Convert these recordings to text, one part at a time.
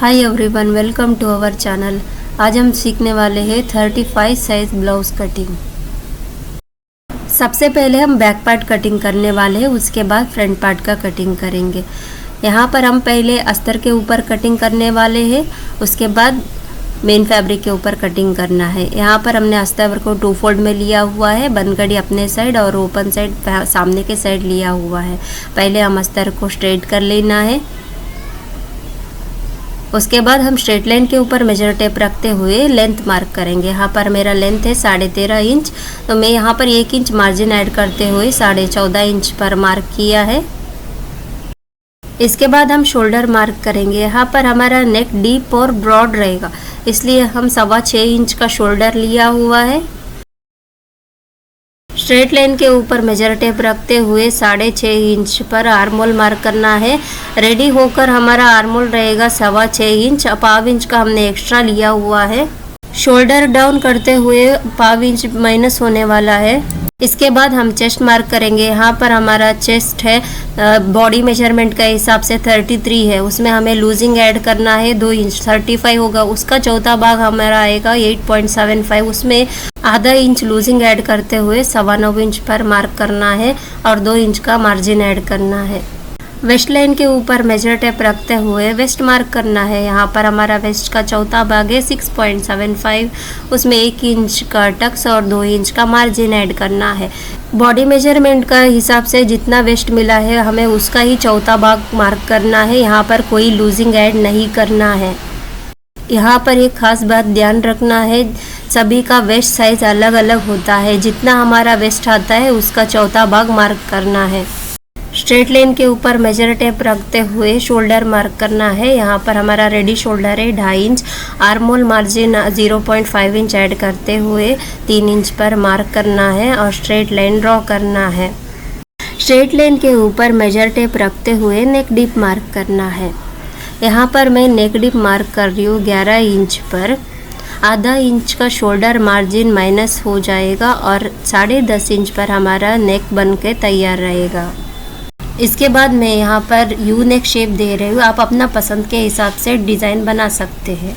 Hi everyone, welcome to our channel. आज हम सीखने वाले हैं 35 साइज ब्लाउज कटिंग। सबसे पहले हम बैक पार्ट कटिंग करने वाले हैं, उसके बाद फ्रंट पार्ट का कटिंग करेंगे। यहाँ पर हम पहले अस्तर के ऊपर कटिंग करने वाले हैं, उसके बाद मेन फैब्रिक के ऊपर कटिंग करना है। यहाँ पर हमने अस्तर को 2 फोल्ड में लिया हुआ है, बंदगड़ी अपने साइड और ओपन साइड सामने के साइड लिया हुआ है। पहले हम अस्तर को स्ट्रेट कर लेना है, उसके बाद हम स्ट्रेट लाइन के ऊपर मेजर टेप रखते हुए लेंथ मार्क करेंगे। यहाँ पर मेरा लेंथ है 13.5 इंच, तो मैं यहाँ पर 1 इंच मार्जिन ऐड करते हुए 14.5 इंच पर मार्क किया है। इसके बाद हम शोल्डर मार्क करेंगे। यहाँ पर हमारा नेक डीप और ब्रॉड रहेगा, इसलिए हम 6.25 इंच का शोल्डर लिया हुआ है। स्ट्रेट लाइन के ऊपर मेजर टेप रखते हुए 6.5 इंच पर आर्मोल मार्क करना है। रेडी होकर हमारा आर्मोल रहेगा 6.25 इंच। 0.5 इंच का हमने एक्स्ट्रा लिया हुआ है। शोल्डर डाउन करते हुए 0.5 इंच माइनस होने वाला है। इसके बाद हम चेस्ट मार्क करेंगे। यहाँ पर हमारा चेस्ट है बॉडी मेजरमेंट का हिसाब से 33 है, उसमें हमें लूजिंग ऐड करना है 2 इंच। 35 होगा, उसका चौथा भाग हमारा आएगा 8.75, उसमें आधा इंच लूजिंग ऐड करते हुए 9.25 इंच पर मार्क करना है और 2 इंच का मार्जिन ऐड करना है। वेस्ट लाइन के ऊपर मेजर टेप रखते हुए वेस्ट मार्क करना है। यहाँ पर हमारा वेस्ट का चौथा भाग है 6.75, उसमें 1 इंच का टक्स और 2 इंच का मार्जिन ऐड करना है। बॉडी मेजरमेंट का हिसाब से जितना वेस्ट मिला है हमें उसका ही चौथा भाग मार्क करना है। यहाँ पर कोई लूजिंग ऐड नहीं करना है। यहाँ पर एक खास बात ध्यान रखना है, सभी का वेस्ट साइज अलग अलग होता है। जितना हमारा वेस्ट आता है उसका चौथा भाग मार्क करना है। स्ट्रेट लाइन के ऊपर मेजर टेप रखते हुए शोल्डर मार्क करना है। यहाँ पर हमारा रेडी शोल्डर है 2.5 इंच। आर्मोल मार्जिन 0.5 इंच ऐड करते हुए 3 इंच पर मार्क करना है और स्ट्रेट लाइन ड्रॉ करना है। स्ट्रेट लाइन के ऊपर मेजर टेप रखते हुए नेक डीप मार्क करना है। यहाँ पर मैं नेक डीप मार्क कर रही हूँ 11 इंच पर। आधा इंच का शोल्डर मार्जिन माइनस हो जाएगा और 10.5 इंच पर हमारा नेक बन के तैयार रहेगा। इसके बाद मैं यहाँ पर यू नेक शेप दे रही हूँ, आप अपना पसंद के हिसाब से डिज़ाइन बना सकते हैं।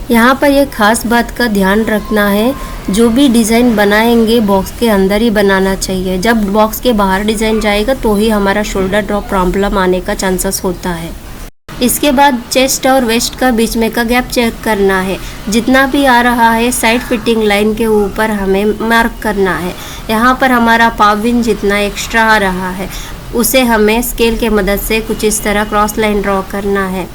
यहाँ पर एक खास बात का ध्यान रखना है, जो भी डिज़ाइन बनाएंगे बॉक्स के अंदर ही बनाना चाहिए। जब बॉक्स के बाहर डिज़ाइन जाएगा तो ही हमारा शोल्डर ड्रॉप प्रॉब्लम आने का चांसेस होता है। इसके बाद चेस्ट और वेस्ट का बीच में का गैप चेक करना है। जितना भी आ रहा है साइड फिटिंग लाइन के ऊपर हमें मार्क करना है। यहाँ पर हमारा 0.5 इंच जितना एक्स्ट्रा आ रहा है, उसे हमें स्केल के मदद से कुछ इस तरह क्रॉस लाइन ड्रॉ करना है।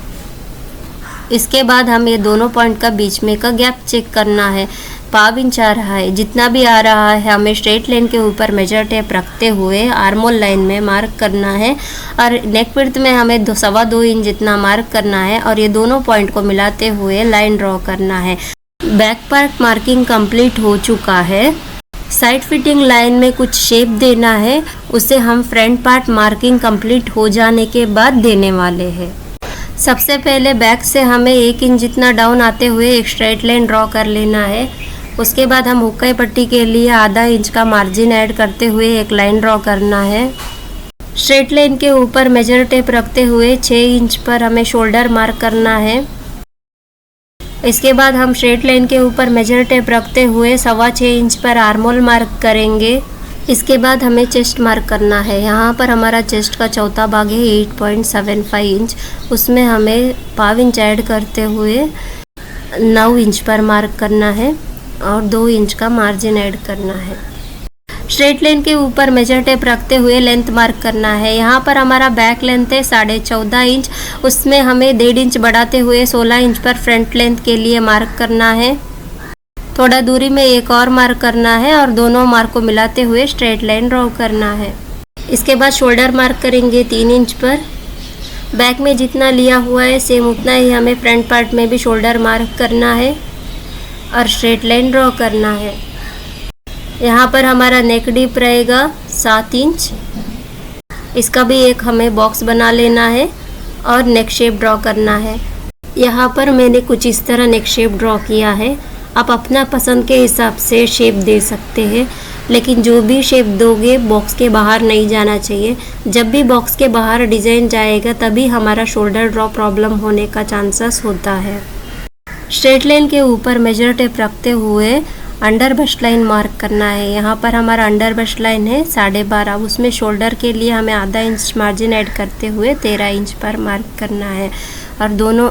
इसके बाद हम ये दोनों पॉइंट का बीच में का गैप चेक करना है। 0.5 इंच आ रहा है, जितना भी आ रहा है हमें स्ट्रेट लाइन के ऊपर मेजर टेप रखते हुए आर्मोल लाइन में मार्क करना है और नेक विड्थ में हमें 2.25 इंच जितना मार्क करना है और ये दोनों पॉइंट को मिलाते हुए लाइन ड्रॉ करना है। बैक पार्ट मार्किंग कंप्लीट हो चुका है। साइड फिटिंग लाइन में कुछ शेप देना है, उसे हम फ्रंट पार्ट मार्किंग कंप्लीट हो जाने के बाद देने वाले हैं। सबसे पहले बैक से हमें 1 इंच जितना डाउन आते हुए एक स्ट्रेट लाइन ड्रॉ कर लेना है। उसके बाद हम हुक्का पट्टी के लिए आधा इंच का मार्जिन ऐड करते हुए एक लाइन ड्रॉ करना है। स्ट्रेट लाइन के ऊपर मेजर टेप रखते हुए 6 इंच पर हमें शोल्डर मार्क करना है। इसके बाद हम स्ट्रेट लाइन के ऊपर मेजर टेप रखते हुए 6.25 इंच पर आर्मोल मार्क करेंगे। इसके बाद हमें चेस्ट मार्क करना है। यहाँ पर हमारा चेस्ट का चौथा भाग है 8.75 इंच, उसमें हमें 0.5 इंच ऐड करते हुए 9 इंच पर मार्क करना है और 2 इंच का मार्जिन ऐड करना है। स्ट्रेट लाइन के ऊपर मेजर टेप रखते हुए लेंथ मार्क करना है। यहाँ पर हमारा बैक लेंथ है 14.5 इंच, उसमें हमें 1.5 इंच बढ़ाते हुए 16 इंच पर फ्रंट लेंथ के लिए मार्क करना है। थोड़ा दूरी में एक और मार्क करना है और दोनों मार्क को मिलाते हुए स्ट्रेट लाइन ड्रॉ करना है। इसके बाद शोल्डर मार्क करेंगे 3 इंच पर। बैक में जितना लिया हुआ है सेम उतना ही हमें फ्रंट पार्ट में भी शोल्डर मार्क करना है और स्ट्रेट लाइन ड्रॉ करना है। यहाँ पर हमारा नेक डीप रहेगा 7 इंच। इसका भी एक हमें बॉक्स बना लेना है और नेक शेप ड्रॉ करना है। यहाँ पर मैंने कुछ इस तरह नेक शेप ड्रॉ किया है, आप अपना पसंद के हिसाब से शेप दे सकते हैं। लेकिन जो भी शेप दोगे बॉक्स के बाहर नहीं जाना चाहिए। जब भी बॉक्स के बाहर डिज़ाइन जाएगा तभी हमारा शोल्डर ड्रॉप प्रॉब्लम होने का चांसेस होता है। स्ट्रेट लाइन के ऊपर मेजर टेप रखते हुए अंडर बस्ट लाइन मार्क करना है। यहाँ पर हमारा अंडर बस्ट लाइन है 12.5, उसमें शोल्डर के लिए हमें आधा इंच मार्जिन ऐड करते हुए 13 इंच पर मार्क करना है और दोनों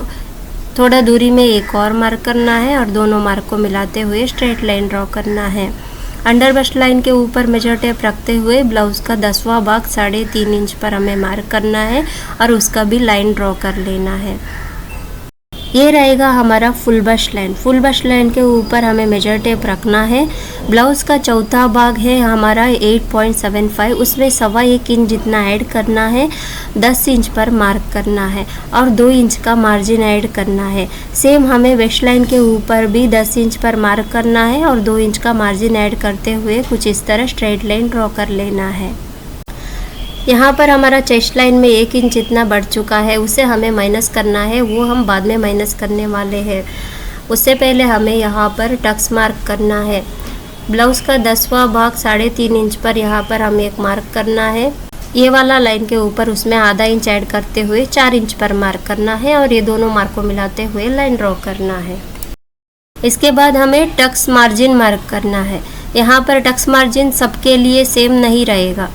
थोड़ा दूरी में एक और मार्क करना है और दोनों मार्क को मिलाते हुए स्ट्रेट लाइन ड्रॉ करना है। अंडर बस्ट लाइन के ऊपर मेजर टेप रखते हुए ब्लाउज़ का 10वां भाग 3.5 इंच पर हमें मार्क करना है और उसका भी लाइन ड्रॉ कर लेना है। ये रहेगा हमारा full bust line. Full bust line के ऊपर हमें मेजर टेप रखना है। ब्लाउज़ का चौथा भाग है हमारा 8.75, उसमें 1.25 इंच जितना ऐड करना है, 10 इंच पर मार्क करना है और 2 इंच का मार्जिन ऐड करना है। सेम हमें वेस्ट लाइन के ऊपर भी 10 इंच पर मार्क करना है और 2 इंच का मार्जिन ऐड करते हुए कुछ इस तरह स्ट्रेट लाइन ड्रॉ कर लेना है। यहाँ पर हमारा चेस्ट लाइन में 1 इंच जितना बढ़ चुका है, उसे हमें माइनस करना है, वो हम बाद में माइनस करने वाले हैं। उससे पहले हमें यहाँ पर टक्स मार्क करना है। ब्लाउज़ का 10वां भाग 3.5 इंच पर यहाँ पर हमें एक मार्क करना है। ये वाला लाइन के ऊपर उसमें आधा इंच ऐड करते हुए 4 इंच पर मार्क करना है और ये दोनों मार्क को मिलाते हुए लाइन ड्रॉ करना है। इसके बाद हमें टक्स मार्जिन मार्क करना है। यहाँ पर टक्स मार्जिन सबके लिए सेम नहीं रहेगा।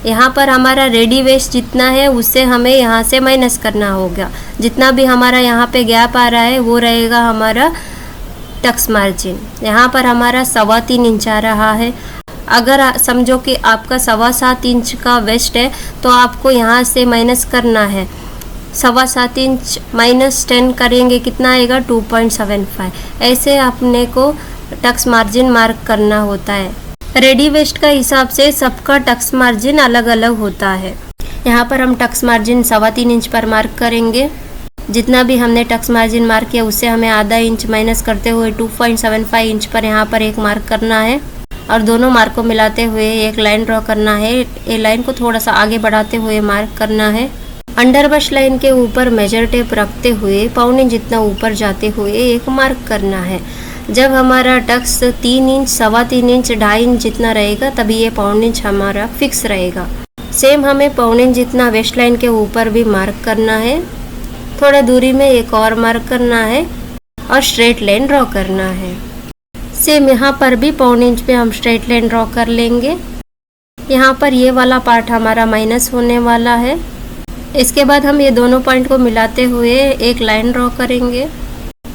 यहाँ पर हमारा रेडी वेस्ट जितना है उससे हमें यहाँ से माइनस करना होगा। जितना भी हमारा यहाँ पे गैप आ रहा है वो रहेगा हमारा टक्स मार्जिन। यहाँ पर हमारा 3.25 इंच आ रहा है। अगर समझो कि आपका 7.25 इंच का वेस्ट है तो आपको यहाँ से माइनस करना है। 7.25 इंच माइनस 10 करेंगे कितना आएगा 2.75। ऐसे अपने को टक्स मार्जिन मार्क करना होता है। रेडी वेस्ट का हिसाब से सबका टक्स मार्जिन अलग अलग होता है। यहाँ पर हम टक्स मार्जिन 3.25 इंच पर मार्क करेंगे। जितना भी हमने टक्स मार्जिन मार्क किया उससे हमें आधा इंच माइनस करते हुए 2.75 इंच पर यहाँ पर एक मार्क करना है और दोनों मार्क को मिलाते हुए एक लाइन ड्रॉ करना है। ये लाइन को थोड़ा सा आगे बढ़ाते हुए मार्क करना है। अंडर बस्ट लाइन के ऊपर मेजर टेप रखते हुए 1.25 इंच जितना ऊपर जाते हुए एक मार्क करना है। जब हमारा टक्स 3 इंच 3.25 इंच 2.5 इंच जितना रहेगा तभी ये 1.25 इंच हमारा फिक्स रहेगा। सेम हमें 1.25 इंच जितना वेस्ट लाइन के ऊपर भी मार्क करना है। थोड़ा दूरी में एक और मार्क करना है और स्ट्रेट लाइन ड्रॉ करना है। सेम यहाँ पर भी 1.25 इंच पे हम स्ट्रेट लाइन ड्रॉ कर लेंगे। यहाँ पर ये वाला पार्ट हमारा माइनस होने वाला है। इसके बाद हम ये दोनों पॉइंट को मिलाते हुए एक लाइन ड्रॉ करेंगे।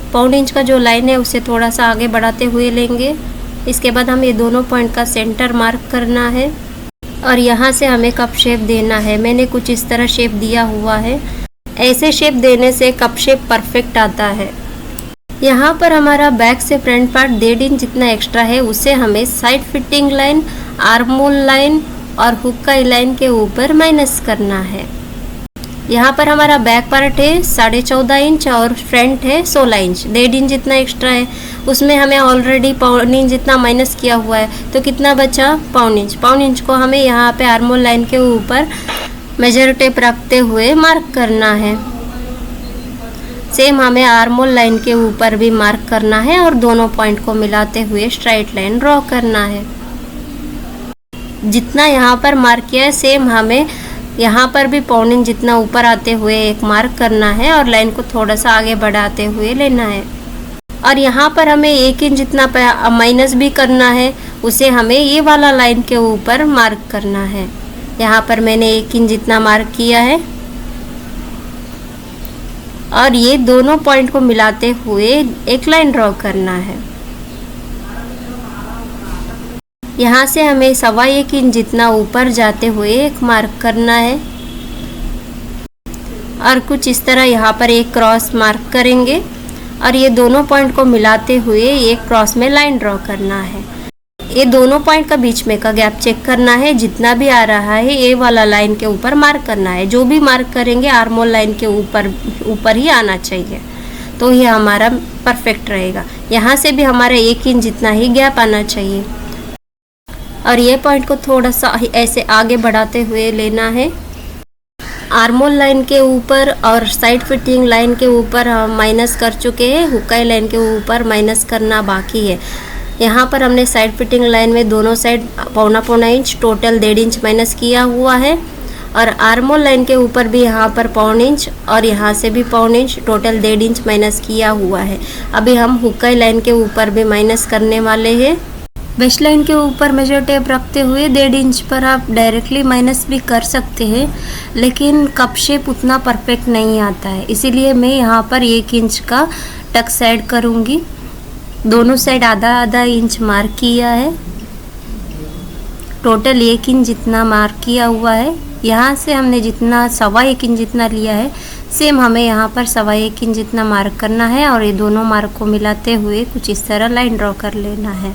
1.25 इंच का जो लाइन है उसे थोड़ा सा आगे बढ़ाते हुए लेंगे। इसके बाद हम ये दोनों पॉइंट का सेंटर मार्क करना है और यहाँ से हमें कप शेप देना है। मैंने कुछ इस तरह शेप दिया हुआ है। ऐसे शेप देने से कप शेप परफेक्ट आता है। यहाँ पर हमारा बैक से फ्रंट पार्ट 1.5 इंच जितना एक्स्ट्रा है, उसे हमें साइड फिटिंग लाइन, आर्मोल लाइन और हुक का लाइन के ऊपर माइनस करना है। यहाँ पर हमारा बैक पार्ट है 14.5 इंच और फ्रंट है 16 इंच। 1.5 इंच जितना एक्स्ट्रा है उसमें हमें ऑलरेडी 1.25 इंच जितना माइनस किया हुआ है, तो कितना बचा 1.25 इंच। 1.25 इंच को हमें यहाँ पे आर्मोल लाइन के ऊपर मेजर टेप रखते हुए मार्क करना है। सेम हमें आर्मोल लाइन के ऊपर भी मार्क करना है और दोनों पॉइंट को मिलाते हुए स्ट्राइट लाइन ड्रॉ करना है। जितना यहाँ पर मार्क किया है सेम हमें यहाँ पर भी 1.25 इंच जितना ऊपर आते हुए एक मार्क करना है और लाइन को थोड़ा सा आगे बढ़ाते हुए लेना है। और यहाँ पर हमें 1 इंच जितना माइनस भी करना है, उसे हमें ये वाला लाइन के ऊपर मार्क करना है। यहाँ पर मैंने 1 इंच जितना मार्क किया है और ये दोनों पॉइंट को मिलाते हुए एक लाइन ड्रॉ करना है। यहाँ से हमें 1.25 इंच जितना ऊपर जाते हुए एक मार्क करना है और कुछ इस तरह यहाँ पर एक क्रॉस मार्क करेंगे और ये दोनों पॉइंट को मिलाते हुए एक क्रॉस में लाइन ड्रॉ करना है। ये दोनों पॉइंट का बीच में का गैप चेक करना है। जितना भी आ रहा है ये वाला लाइन के ऊपर मार्क करना है। जो भी मार्क करेंगे आर्मोल लाइन के ऊपर ही आना चाहिए, तो ये हमारा परफेक्ट रहेगा। यहाँ से भी हमारा 1 इंच जितना ही गैप आना चाहिए और ये पॉइंट को थोड़ा सा ऐसे आगे बढ़ाते हुए लेना है। आर्मोल लाइन के ऊपर और साइड फिटिंग लाइन के ऊपर हम माइनस कर चुके हैं, हुकाई लाइन के ऊपर माइनस करना बाकी है। यहाँ पर हमने साइड फिटिंग लाइन में दोनों साइड पौना इंच टोटल 1.5 इंच माइनस किया हुआ है और आर्मोल लाइन के ऊपर भी यहाँ पर 1.25 इंच और यहाँ से भी 1.25 इंच टोटल 1.5 इंच माइनस किया हुआ है। अभी हम हुक्काई लाइन के ऊपर भी माइनस करने वाले हैं। वेस्ट लाइन के ऊपर मेजर टेप रखते हुए 1.5 इंच पर आप डायरेक्टली माइनस भी कर सकते हैं, लेकिन कप शेप उतना परफेक्ट नहीं आता है, इसीलिए मैं यहाँ पर 1 इंच का टक्स ऐड करूँगी। दोनों साइड आधा इंच मार्क किया है, टोटल 1 इंच जितना मार्क किया हुआ है। यहाँ से हमने जितना 1.25 इंच जितना लिया है, सेम हमें यहाँ पर 1.25 इंच जितना मार्क करना है और ये दोनों मार्क को मिलाते हुए कुछ इस तरह लाइन ड्रॉ कर लेना है।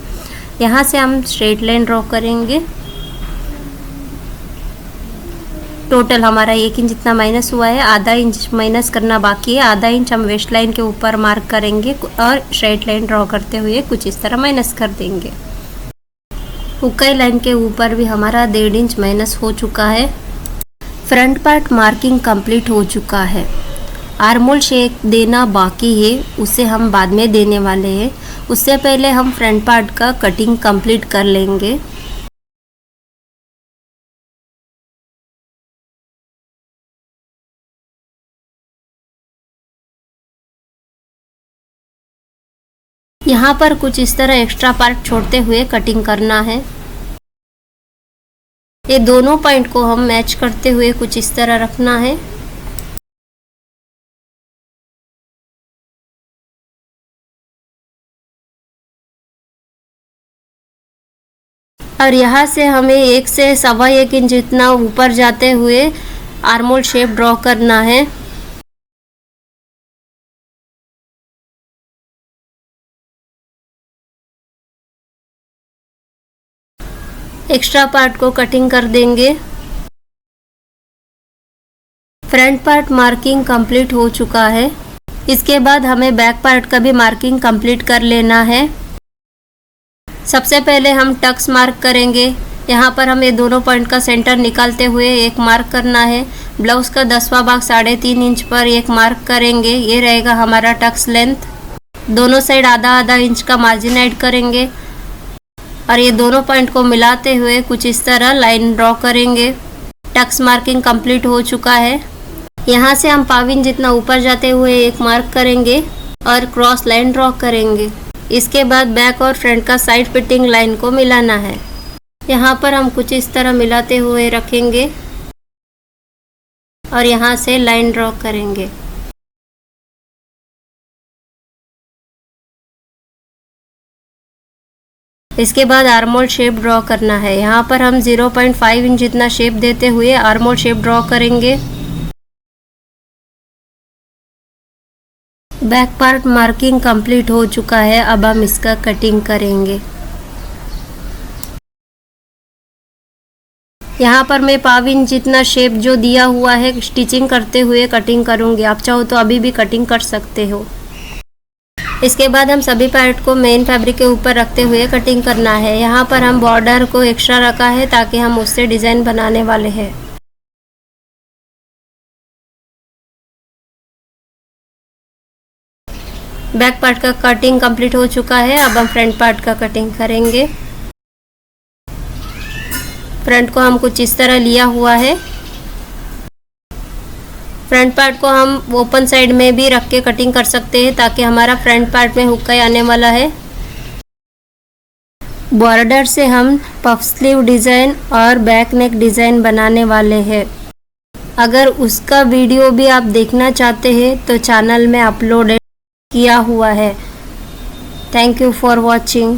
यहाँ से हम स्ट्रेट लाइन ड्रॉ करेंगे। टोटल हमारा 1 इंच जितना माइनस हुआ है, आधा इंच माइनस करना बाकी है। आधा इंच हम वेस्ट लाइन के ऊपर मार्क करेंगे और स्ट्रेट लाइन ड्रॉ करते हुए कुछ इस तरह माइनस कर देंगे। हुक्काई लाइन के ऊपर भी हमारा 1.5 इंच माइनस हो चुका है। फ्रंट पार्ट मार्किंग कंप्लीट हो चुका है। आर्मोल शेप देना बाकी है, उसे हम बाद में देने वाले हैं। उससे पहले हम फ्रंट पार्ट का कटिंग कंप्लीट कर लेंगे। यहाँ पर कुछ इस तरह एक्स्ट्रा पार्ट छोड़ते हुए कटिंग करना है। ये दोनों पॉइंट को हम मैच करते हुए कुछ इस तरह रखना है। और यहाँ से हमें 1 से 1.25 इंच जितना ऊपर जाते हुए आर्मोल शेप ड्रॉ करना है। एक्स्ट्रा पार्ट को कटिंग कर देंगे। फ्रंट पार्ट मार्किंग कंप्लीट हो चुका है। इसके बाद हमें बैक पार्ट का भी मार्किंग कंप्लीट कर लेना है। सबसे पहले हम टक्स मार्क करेंगे। यहाँ पर हमें दोनों पॉइंट का सेंटर निकालते हुए एक मार्क करना है। ब्लाउज का 10वां भाग 3.5 इंच पर एक मार्क करेंगे। ये रहेगा हमारा टक्स लेंथ। दोनों साइड आधा इंच का मार्जिन ऐड करेंगे और ये दोनों पॉइंट को मिलाते हुए कुछ इस तरह लाइन ड्रॉ करेंगे। टक्स मार्किंग कंप्लीट हो चुका है। यहाँ से हम 1.25 इंच जितना ऊपर जाते हुए एक मार्क करेंगे और क्रॉस लाइन ड्रॉ करेंगे। इसके बाद बैक और फ्रंट का साइड फिटिंग लाइन को मिलाना है। यहाँ पर हम कुछ इस तरह मिलाते हुए रखेंगे और यहाँ से लाइन ड्रॉ करेंगे। इसके बाद आर्मोल शेप ड्रॉ करना है। यहाँ पर हम 0.5 इंच जितना शेप देते हुए आर्मोल शेप ड्रॉ करेंगे। बैक पार्ट मार्किंग कंप्लीट हो चुका है। अब हम इसका कटिंग करेंगे। यहाँ पर मैं 1.25 इंच जितना शेप जो दिया हुआ है स्टिचिंग करते हुए कटिंग करूँगी। आप चाहो तो अभी भी कटिंग कर सकते हो। इसके बाद हम सभी पार्ट को मेन फैब्रिक के ऊपर रखते हुए कटिंग करना है। यहाँ पर हम बॉर्डर को एक्स्ट्रा रखा है ताकि हम उससे डिज़ाइन बनाने वाले हैं। बैक पार्ट का कटिंग कंप्लीट हो चुका है। अब हम फ्रंट पार्ट का कटिंग करेंगे। फ्रंट को हम कुछ इस तरह लिया हुआ है। फ्रंट पार्ट को हम ओपन साइड में भी रख के कटिंग कर सकते हैं ताकि हमारा फ्रंट पार्ट में हुक्काई आने वाला है। बॉर्डर से हम पफ स्लीव डिज़ाइन और बैक नेक डिज़ाइन बनाने वाले हैं। अगर उसका वीडियो भी आप देखना चाहते हैं तो चैनल में अपलोड किया हुआ है। Thank you for watching.